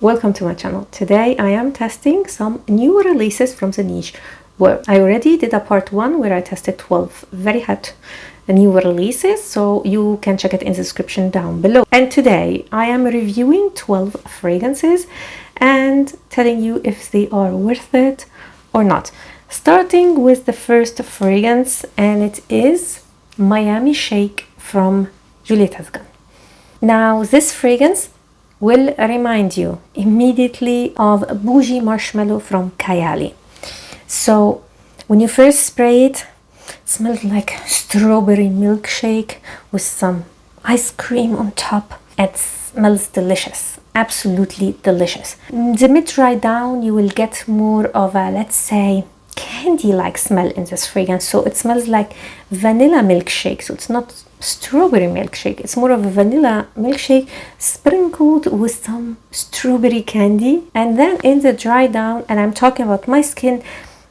welcome to my channel. Today I am testing some new releases from the niche. Well, I already did a part 1 where I tested 12 very hot new releases, so you can check it in the description down below. And today I am reviewing 12 fragrances and telling you if they are worth it or not. Starting with the first fragrance, and it is Miami Shake from Juliette Hasgan. Now this fragrance will remind you immediately of Bougie Marshmallow from Kayali. So when you first spray it, it smells like strawberry milkshake with some ice cream on top. It smells delicious, absolutely delicious. The mid-dry down, you will get more of a, let's say, candy-like smell in this fragrance. So it smells like vanilla milkshake. So it's not strawberry milkshake, it's more of a vanilla milkshake sprinkled with some strawberry candy. And then in the dry down, and I'm talking about my skin,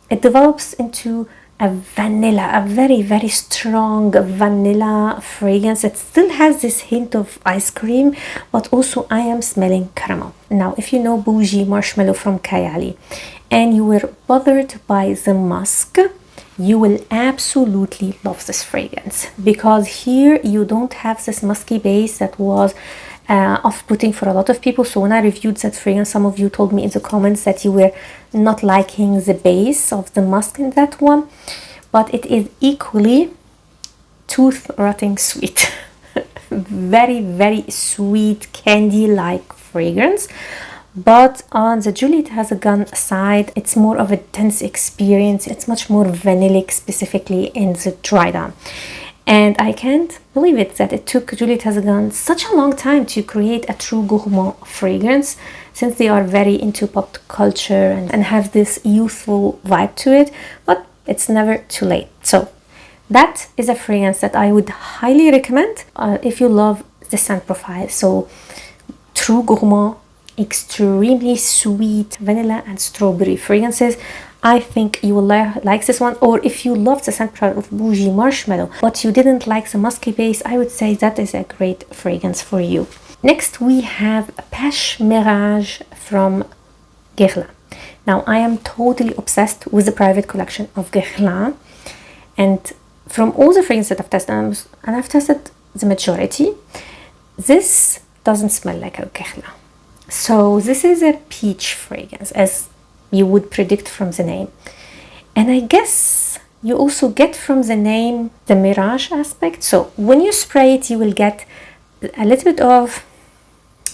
it develops into a vanilla, a very strong vanilla fragrance. It still has this hint of ice cream, but also I am smelling caramel. Now if you know Bougie Marshmallow from Kayali and you were bothered by the musk, you will absolutely love this fragrance, because here you don't have this musky base that was off-putting for a lot of people. So when I reviewed that fragrance, some of you told me in the comments that you were not liking the base of the musk in that one, but it is equally tooth-rotting sweet. very sweet candy-like fragrance. But on the Juliette Hasgan side, it's more of a dense experience. It's much more vanillic, specifically in the dry down. And I can't believe it that it took Juliette Hasgan such a long time to create a true gourmand fragrance, since they are very into pop culture and have this youthful vibe to it. But it's never too late. So that is a fragrance that I would highly recommend if you love the scent profile. So true gourmand, extremely sweet vanilla and strawberry fragrances. I think you will like this one. Or if you love the scent profile of Bougie Marshmallow but you didn't like the musky base, I would say that is a great fragrance for you. Next we have Peche Mirage from Guerlain. Now I am totally obsessed with the private collection of Guerlain, and from all the fragrances that I've tested, and I've tested the majority, this doesn't smell like a Guerlain. So this is a peach fragrance, as you would predict from the name. And I guess you also get from the name the mirage aspect. So when you spray it, you will get a little bit of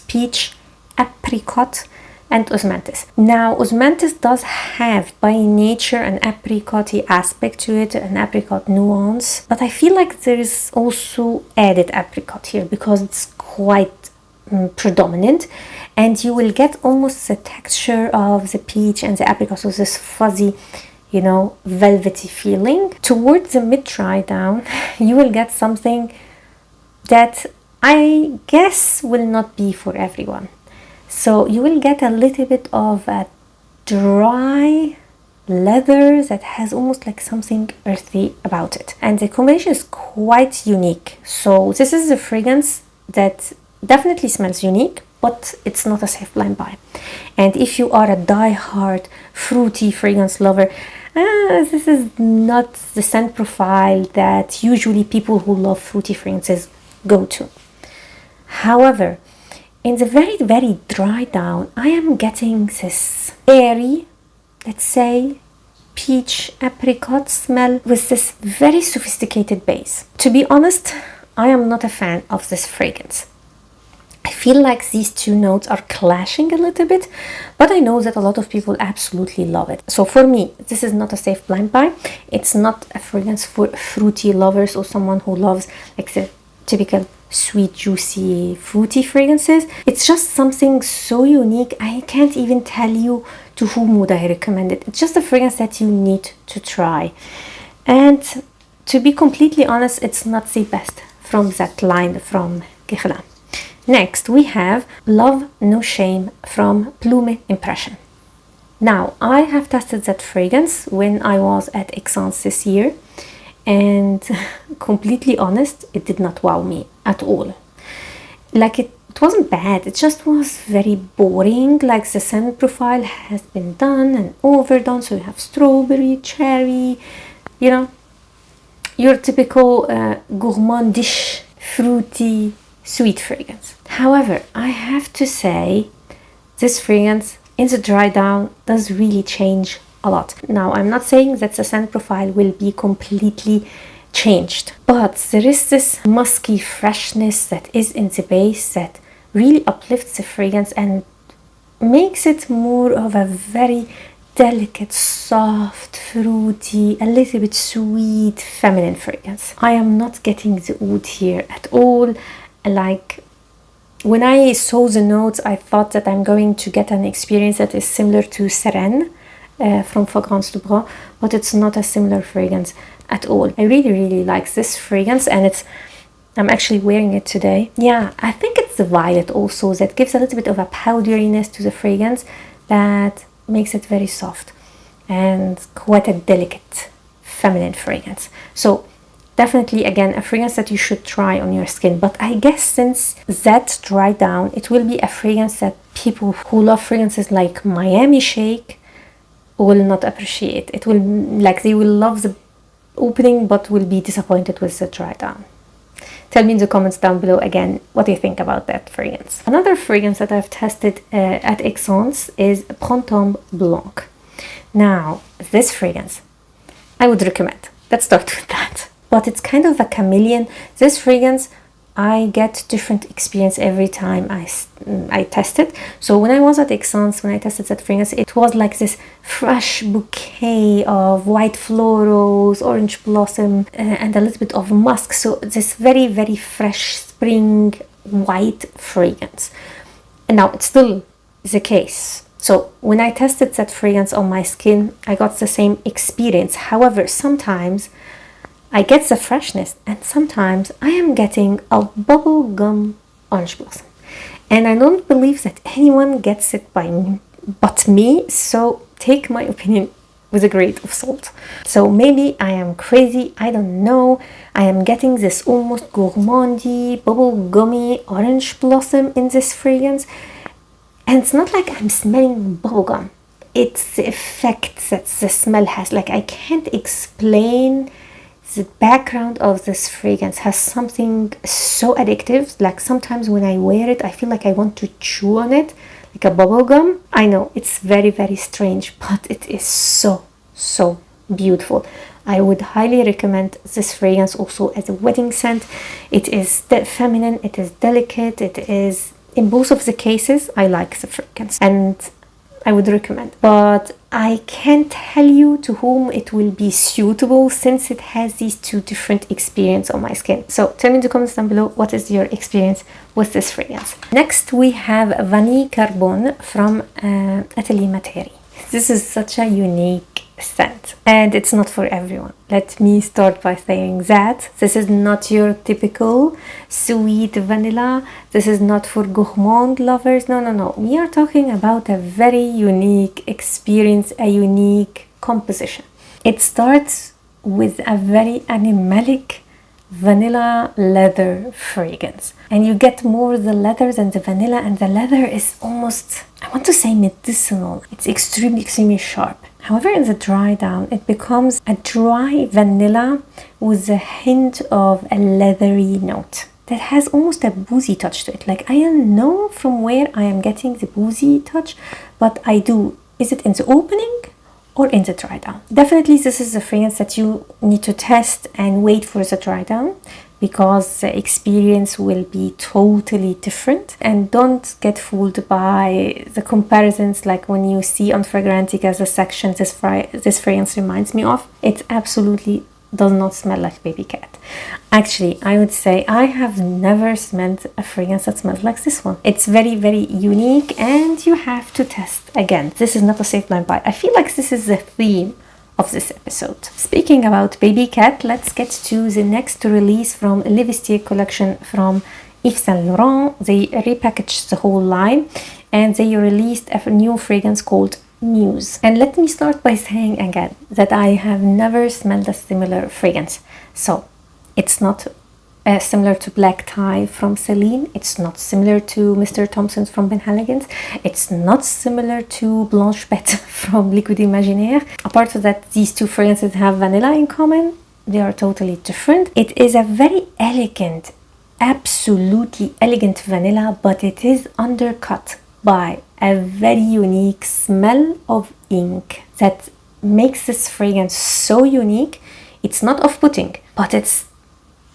peach, apricot, and osmanthus. Now osmanthus does have by nature an apricot-y aspect to it, an apricot nuance. But I feel like there is also added apricot here because it's quite predominant, and you will get almost the texture of the peach and the apricot, so this fuzzy, you know, velvety feeling. Towards the mid-dry down, you will get something that I guess will not be for everyone. So you will get a little bit of a dry leather that has almost like something earthy about it, and the combination is quite unique. So this is a fragrance that definitely smells unique, but it's not a safe blind buy. And if you are a die-hard fruity fragrance lover, this is not the scent profile that usually people who love fruity fragrances go to. However, in the very dry down, I am getting this airy, let's say, peach apricot smell with this very sophisticated base. To be honest, I am not a fan of this fragrance. I feel like these two notes are clashing a little bit, but I know that a lot of people absolutely love it. So for me, this is not a safe blind buy. It's not a fragrance for fruity lovers or someone who loves like the typical sweet, juicy, fruity fragrances. It's just something so unique. I can't even tell you to whom would I recommend it. It's just a fragrance that you need to try. And to be completely honest, it's not the best from that line from Guerlain. Next, we have Love No Shame from Plume Impression. Now, I have tested that fragrance when I was at Exance this year, and completely honest, it did not wow me at all. Like, it it wasn't bad, it just was very boring. Like the scent profile has been done and overdone, so you have strawberry, cherry, you know, your typical gourmandish, fruity, sweet fragrance. However, I have to say this fragrance in the dry down does really change a lot. Now, I'm not saying that the scent profile will be completely changed, but there is this musky freshness that is in the base that really uplifts the fragrance and makes it more of a very delicate, soft, fruity, a little bit sweet, feminine fragrance. I am not getting the oud here at all. Like, when I saw the notes, I thought that I'm going to get an experience that is similar to Serene from Fragrance du Bras, but it's not a similar fragrance at all. I really like this fragrance, and I'm actually wearing it today. Yeah, I think it's the violet also that gives a little bit of a powderiness to the fragrance that makes it very soft and quite a delicate feminine fragrance. So definitely, again, a fragrance that you should try on your skin. But I guess since that dried down, it will be a fragrance that people who love fragrances like Miami Shake will not appreciate. It will, like, they will love the opening but will be disappointed with the dry down. Tell me in the comments down below again what you think about that fragrance. Another fragrance that I've tested at Essence is Printemps Blanc. Now, this fragrance I would recommend. Let's start with that. But it's kind of a chameleon. This fragrance, I get different experience every time I test it. So when I was at Essence, when I tested that fragrance, it was like this fresh bouquet of white florals, orange blossom, and a little bit of musk. So this very fresh spring white fragrance. And now it's still the case. So when I tested that fragrance on my skin, I got the same experience. However, sometimes I get the freshness, and sometimes I am getting a bubblegum orange blossom. And I don't believe that anyone gets it but me, so take my opinion with a grain of salt. So maybe I am crazy, I don't know. I am getting this almost gourmandy, bubblegummy orange blossom in this fragrance. And it's not like I'm smelling bubblegum. It's the effect that the smell has. Like, I can't explain. The background of this fragrance has something so addictive. Like, sometimes when I wear it, I feel like I want to chew on it, like a bubble gum. I know it's very strange, but it is so beautiful. I would highly recommend this fragrance also as a wedding scent. It is feminine, it is delicate, it is, in both of the cases, I like the fragrance and I would recommend. But I can't tell you to whom it will be suitable since it has these two different experiences on my skin. So tell me in the comments down below what is your experience with this fragrance. Next we have Vanille Carbone from Atelier Materi. This is such a unique scent and it's not for everyone. Let me start by saying that this is not your typical sweet vanilla. This is not for gourmand lovers. No. We are talking about a very unique experience, a unique composition. It starts with a very animalic vanilla leather fragrance, and you get more the leather than the vanilla, and the leather is almost, I want to say, medicinal. It's extremely sharp. However, in the dry down, it becomes a dry vanilla with a hint of a leathery note that has almost a boozy touch to it. Like, I don't know from where I am getting the boozy touch, but I do. Is it in the opening or in the dry down? Definitely this is a fragrance that you need to test and wait for the dry down, because the experience will be totally different. And don't get fooled by the comparisons, like when you see on Fragrantica's section this fragrance reminds me of. It absolutely does not smell like baby cat. Actually, I would say I have never smelled a fragrance that smells like this one. It's very unique and you have to test. Again, this is not a safe blind buy. I feel like this is the theme of this episode. Speaking about baby cat, let's get to the next release from Le Vestiaire collection from Yves Saint Laurent. They repackaged the whole line and they released a new fragrance called Muse. And let me start by saying again that I have never smelled a similar fragrance. So it's not similar to Black Tie from Celine. It's not similar to Mr. Thompson's from Ben Halligans. It's not similar to Blanche Bête from Liquid Imaginaire. Apart from that, these two fragrances have vanilla in common. They are totally different. It is a very elegant, absolutely elegant vanilla, but it is undercut by a very unique smell of ink that makes this fragrance so unique. It's not off-putting, but it's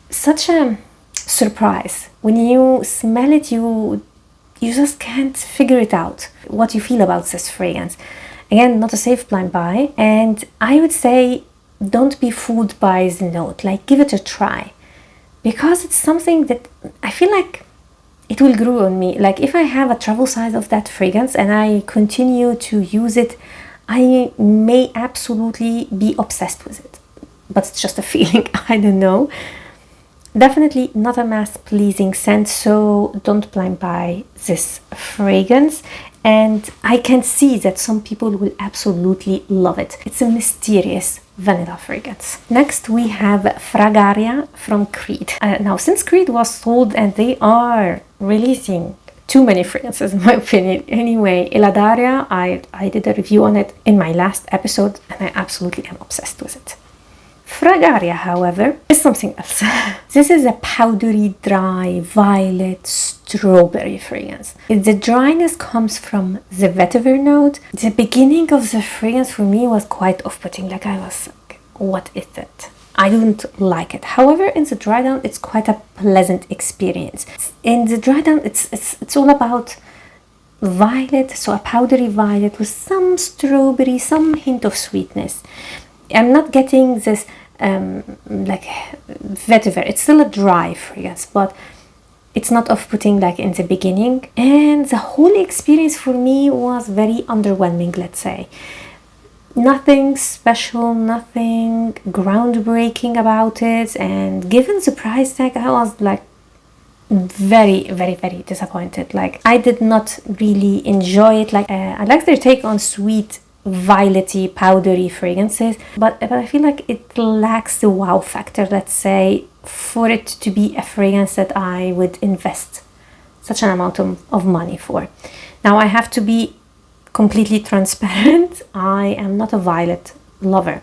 such a surprise. When you smell it, you just can't figure it out what you feel about this fragrance. Again, not a safe blind buy, and I would say don't be fooled by the note. Like, give it a try, because it's something that I feel like it will grow on me. Like, if I have a travel size of that fragrance and I continue to use it, I may absolutely be obsessed with it. But it's just a feeling. I don't know. Definitely not a mass pleasing scent, so don't blind buy this fragrance. And I can see that some people will absolutely love it. It's a mysterious vanilla fragrance. Next we have Fragaria from Creed. Now, since Creed was sold and they are releasing too many fragrances in my opinion. Anyway, Eladaria, I did a review on it in my last episode and I absolutely am obsessed with it. Fragaria, however, is something else. This is a powdery, dry, violet, strawberry fragrance. The dryness comes from the vetiver note. The beginning of the fragrance for me was quite off-putting. Like, I was like, what is it? I don't like it. However, in the dry down, it's quite a pleasant experience. In the dry down, it's all about violet, so a powdery violet with some strawberry, some hint of sweetness. I'm not getting this like vetiver. It's still a dry fragrance, but it's not off-putting like in the beginning. And the whole experience for me was very underwhelming, let's say. Nothing special, nothing groundbreaking about it. And given the price tag, I was like very, very, very disappointed. Like, I did not really enjoy it. Like, I like their take on sweet, violety, powdery fragrances, but I feel like it lacks the wow factor, let's say, for it to be a fragrance that I would invest such an amount of money for. Now, I have to be completely transparent. I am not a violet lover,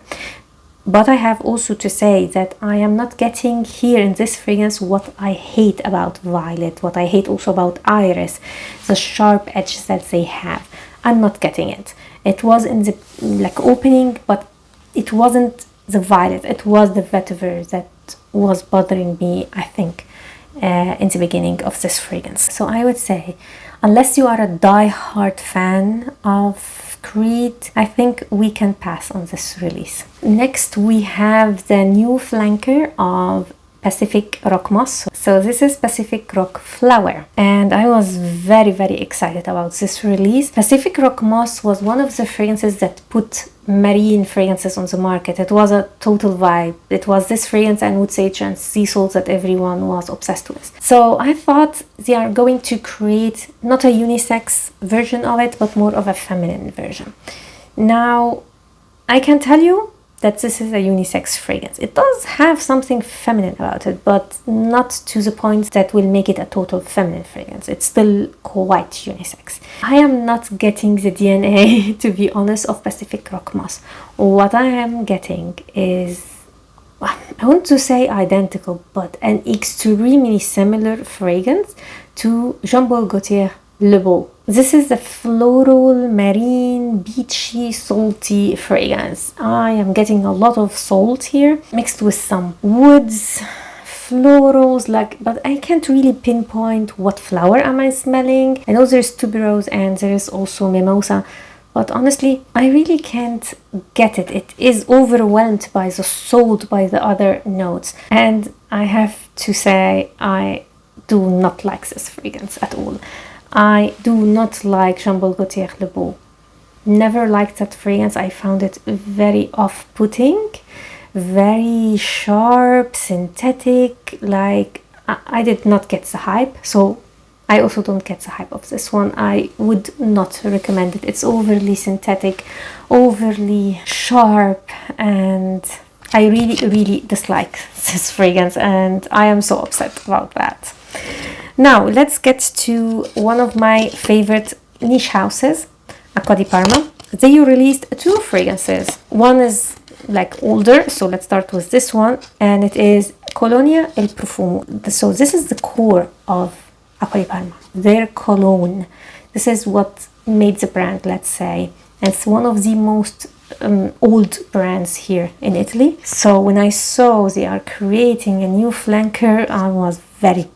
but I have also to say that I am not getting here in this fragrance what I hate about violet, what I hate also about iris, the sharp edge that they have. I'm not getting it. It was in the like opening, but it wasn't the violet. It was the vetiver that was bothering me, I think, in the beginning of this fragrance. So I would say, unless you are a die-hard fan of Creed, I think we can pass on this release. Next, we have the new flanker of Pacific Rock Moss. So this is Pacific Rock Flower, and I was very, very excited about this release. Pacific Rock Moss was one of the fragrances that put marine fragrances on the market. It was a total vibe. It was this fragrance and wood sage and sea salt that everyone was obsessed with. So I thought they are going to create not a unisex version of it, but more of a feminine version. Now, I can tell you that this is a unisex fragrance. It does have something feminine about it, but not to the point that will make it a total feminine fragrance. It's still quite unisex. I am not getting the DNA, to be honest, of Pacific Rock Moss. What I am getting is, I want to say identical, but an extremely similar fragrance to Jean-Paul Gaultier Le Beau. This is the floral, marine, beachy, salty fragrance. I am getting a lot of salt here, mixed with some woods, florals, but I can't really pinpoint what flower am I smelling. I know there's tuberose and there is also mimosa, but honestly, I really can't get it. It is overwhelmed by the salt, by the other notes. And I have to say, I do not like this fragrance at all. I do not like Jean-Paul Gaultier Le Beau. Never liked that fragrance. I found it very off-putting, very sharp, synthetic. Like, I did not get the hype. So I also don't get the hype of this one. I would not recommend it. It's overly synthetic, overly sharp, and I really dislike this fragrance, and I am so upset about that. Now let's get to one of my favorite niche houses, Acqua di Parma. They released 2 fragrances. One is like older, so let's start with this one, and it is Colonia Il Profumo. So this is the core of Acqua di Parma, their cologne. This is what made the brand, let's say. And it's one of the most old brands here in Italy. So when I saw they are creating a new flanker, I was very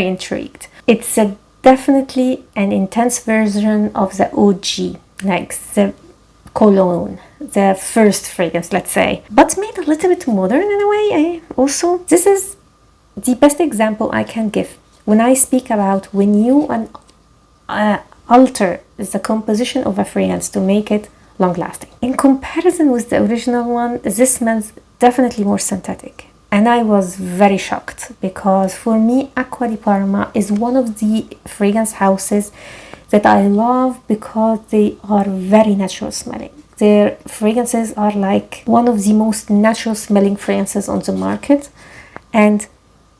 intrigued. It's definitely an intense version of the OG, like the cologne, the first fragrance, let's say, but made a little bit modern in a way. Also, this is the best example I can give when I speak about when you alter the composition of a fragrance to make it long lasting. In comparison with the original one, this smells definitely more synthetic. And I was very shocked, because for me, Acqua di Parma is one of the fragrance houses that I love because they are very natural smelling. Their fragrances are like one of the most natural smelling fragrances on the market. And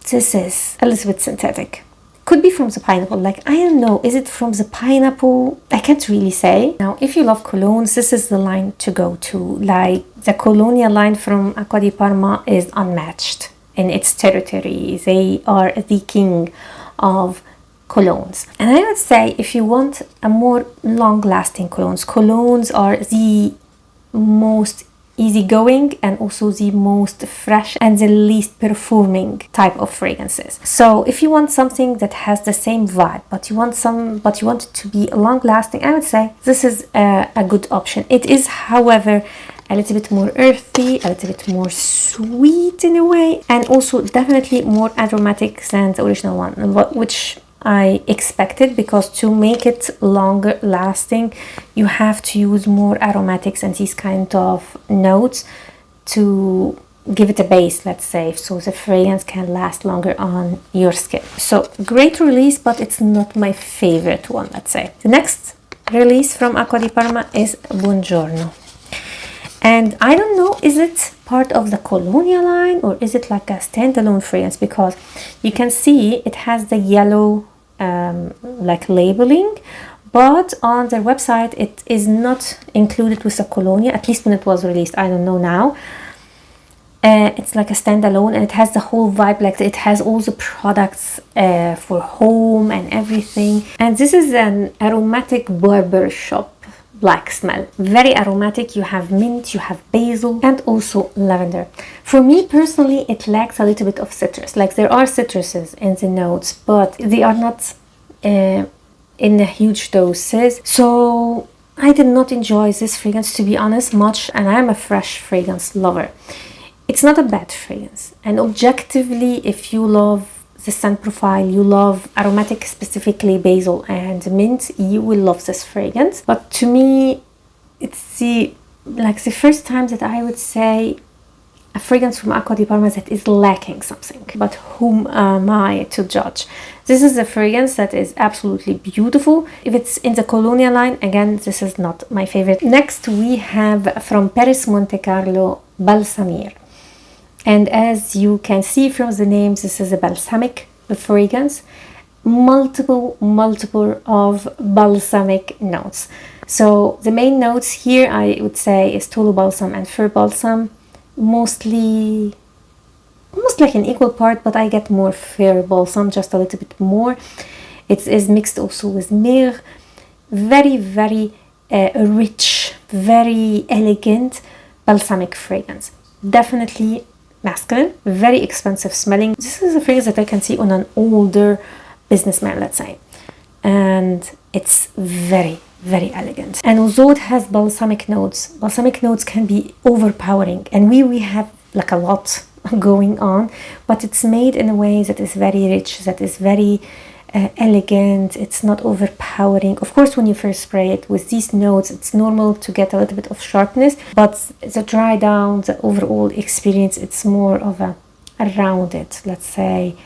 this is a little bit synthetic. Could be from the pineapple, like I don't know, is it from the pineapple? I can't really say. Now, if you love colognes, this is the line to go to. Like the Colonia line from Acqua di Parma is unmatched in its territory. They are the king of colognes. And I would say if you want a more long-lasting colognes are the most easygoing and also the most fresh and the least perfuming type of fragrances. So if you want something that has the same vibe, but you want it to be long lasting, I would say this is a good option. It is, however, a little bit more earthy, a little bit more sweet in a way, and also definitely more aromatic than the original one, which I expected, because to make it longer lasting you have to use more aromatics and these kind of notes to give it a base, let's say, so the fragrance can last longer on your skin. So great release, but it's not my favorite one, let's say. The next release from Acqua di Parma is Buongiorno, and I don't know, is it part of the Colonia line or is it like a standalone fragrance, because you can see it has the yellow like labeling, but on their website it is not included with the Colonia, at least when it was released. I don't know now. It's like a standalone, and it has the whole vibe, like it has all the products for home and everything. And this is an aromatic barber shop black smell, very aromatic. You have mint, you have basil, and also lavender. For me personally, it lacks a little bit of citrus. Like there are citruses in the notes, but they are not in a huge doses. So I did not enjoy this fragrance, to be honest, much, and I'm a fresh fragrance lover. It's not a bad fragrance, and objectively, if you love the scent profile, you love aromatic, specifically basil and mint, you will love this fragrance. But to me, it's the first time that I would say a fragrance from Acqua di Parma that is lacking something. But whom am I to judge? This is a fragrance that is absolutely beautiful. If it's in the Colonia line, again, this is not my favorite. Next, we have from Paris Monte Carlo, Balsamir. And as you can see from the name, this is a balsamic fragrance. Multiple of balsamic notes. So the main notes here, I would say, is tolo balsam and fir balsam. Mostly, almost like an equal part, but I get more fir balsam, just a little bit more. It is mixed also with myrrh. Very rich, very elegant balsamic fragrance. Definitely masculine, very expensive smelling. This is a fragrance that I can see on an older businessman, let's say, and it's very elegant. And although it has balsamic notes can be overpowering, and we have like a lot going on, but it's made in a way that is very rich, that is very elegant. It's not overpowering. Of course, when you first spray it with these notes, it's normal to get a little bit of sharpness, but the dry down, the overall experience, it's more of a rounded, let's say,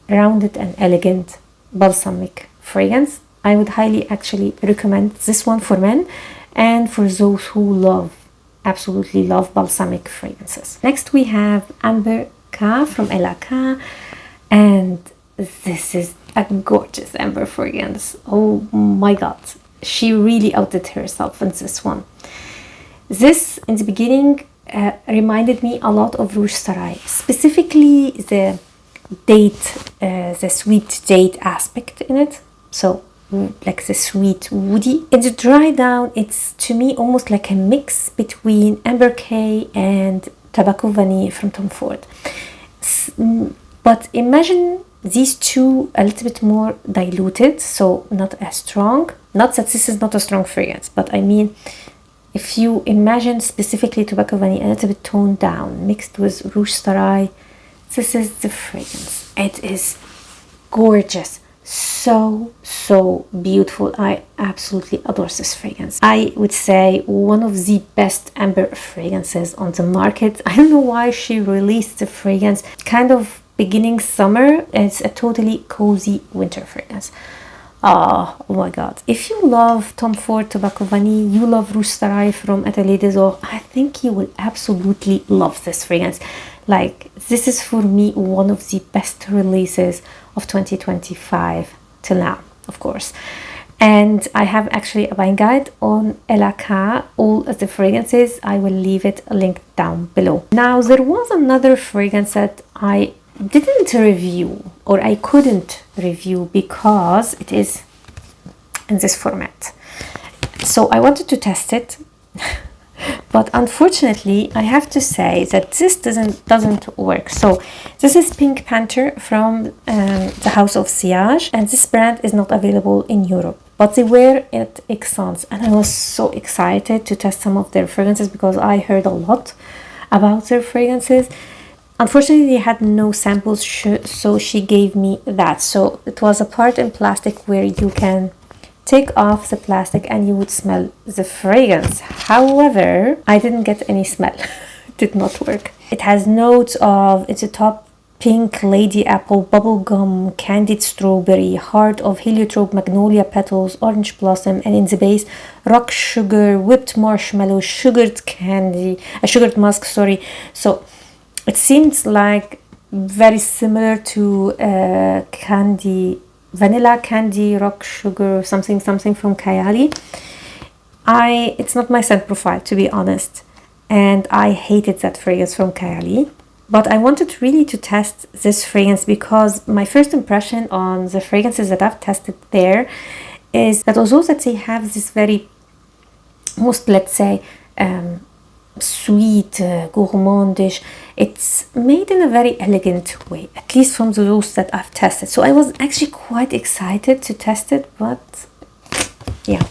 rounded and elegant balsamic fragrance. I would highly actually recommend this one for men and for those who love absolutely love balsamic fragrances. Next we have Amber K from Elaka, and this is a gorgeous amber fragrance. Oh my god, she really outdid herself in this one. This in the beginning reminded me a lot of Rouge Sarai, specifically the date, the sweet date aspect in it. So like the sweet woody. In the dry down, it's to me almost like a mix between Amber K and Tobacco Vanille from Tom Ford. But imagine these two a little bit more diluted, so not as strong. Not that this is not a strong fragrance, but I mean, if you imagine specifically Tobacco Vanille a little bit toned down, mixed with Rouge Sarai, this is the fragrance. It is gorgeous. So beautiful. I absolutely adore this fragrance. I would say one of the best amber fragrances on the market. I don't know why she released the fragrance kind of beginning summer. It's a totally cozy winter fragrance. Oh my god, if you love Tom Ford Tobacco Vanille, you love Rouge Sarai from Atelier des Ors, I think you will absolutely love this fragrance. Like, this is for me one of the best releases of 2025 till now, of course. And I have actually a buying guide on Elaka, all of the fragrances. I will leave it linked down below. Now, there was another fragrance that I didn't review, or I couldn't review because it is in this format. So I wanted to test it, but unfortunately I have to say that this doesn't work. So this is Pink Panther from the house of Sillage, and this brand is not available in Europe, but they were at Exans, and I was so excited to test some of their fragrances because I heard a lot about their fragrances. Unfortunately, they had no samples, so she gave me that. So it was a part in plastic where you can take off the plastic and you would smell the fragrance. However, I didn't get any smell. It did not work. It has notes of, it's a top pink lady apple, bubblegum, candied strawberry, heart of heliotrope, magnolia petals, orange blossom, and in the base, rock sugar, whipped marshmallow, sugared candy, a sugared musk, sorry. So it seems like very similar to candy, vanilla candy, rock sugar, something from Kayali. It's not my scent profile, to be honest, and I hated that fragrance from Kayali. But I wanted really to test this fragrance because my first impression on the fragrances that I've tested there is that although that they have this very, most, let's say, sweet, gourmandish, it's made in a very elegant way, at least from those that I've tested. So I was actually quite excited to test it, but yeah,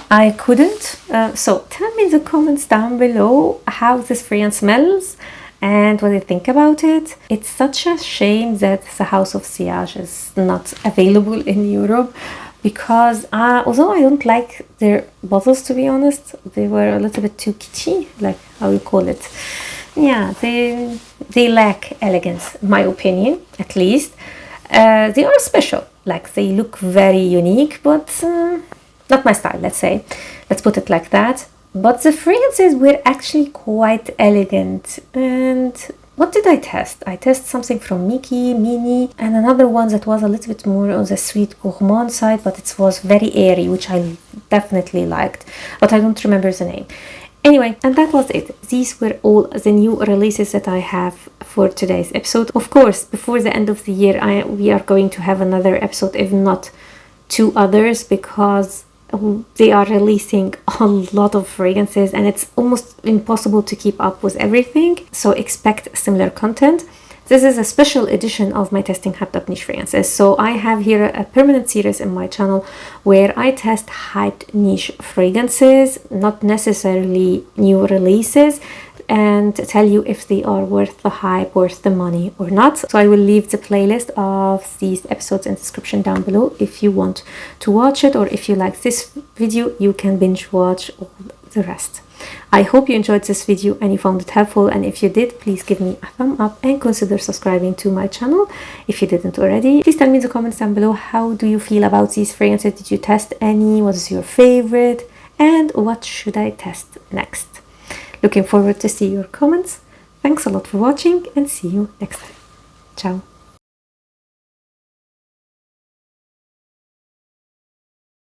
I couldn't. So tell me in the comments down below how this fragrance smells and what you think about it. It's such a shame that the House of Sillage is not available in Europe, because although I don't like their bottles, to be honest, they were a little bit too kitschy, like how you call it. Yeah, they lack elegance, in my opinion, at least. They are special, like they look very unique, but not my style, let's say. Let's put it like that. But the fragrances were actually quite elegant. And what did I test? I tested something from Mickey, Mini, and another one that was a little bit more on the sweet gourmand side, but it was very airy, which I definitely liked, but I don't remember the name. Anyway, and that was it. These were all the new releases that I have for today's episode. Of course, before the end of the year, we are going to have another episode, if not two others, because they are releasing a lot of fragrances and it's almost impossible to keep up with everything. So expect similar content. This is a special edition of my testing hyped up niche fragrances. So I have here a permanent series in my channel where I test hyped niche fragrances, not necessarily new releases, and tell you if they are worth the hype, worth the money or not. So I will leave the playlist of these episodes in the description down below if you want to watch it, or if you like this video, you can binge watch all the rest. I hope you enjoyed this video and you found it helpful, and if you did, please give me a thumb up and consider subscribing to my channel if you didn't already. Please tell me in the comments down below, how do you feel about these fragrances? Did you test any? What is your favorite? And what should I test next? Looking forward to see your comments. Thanks a lot for watching and see you next time. Ciao!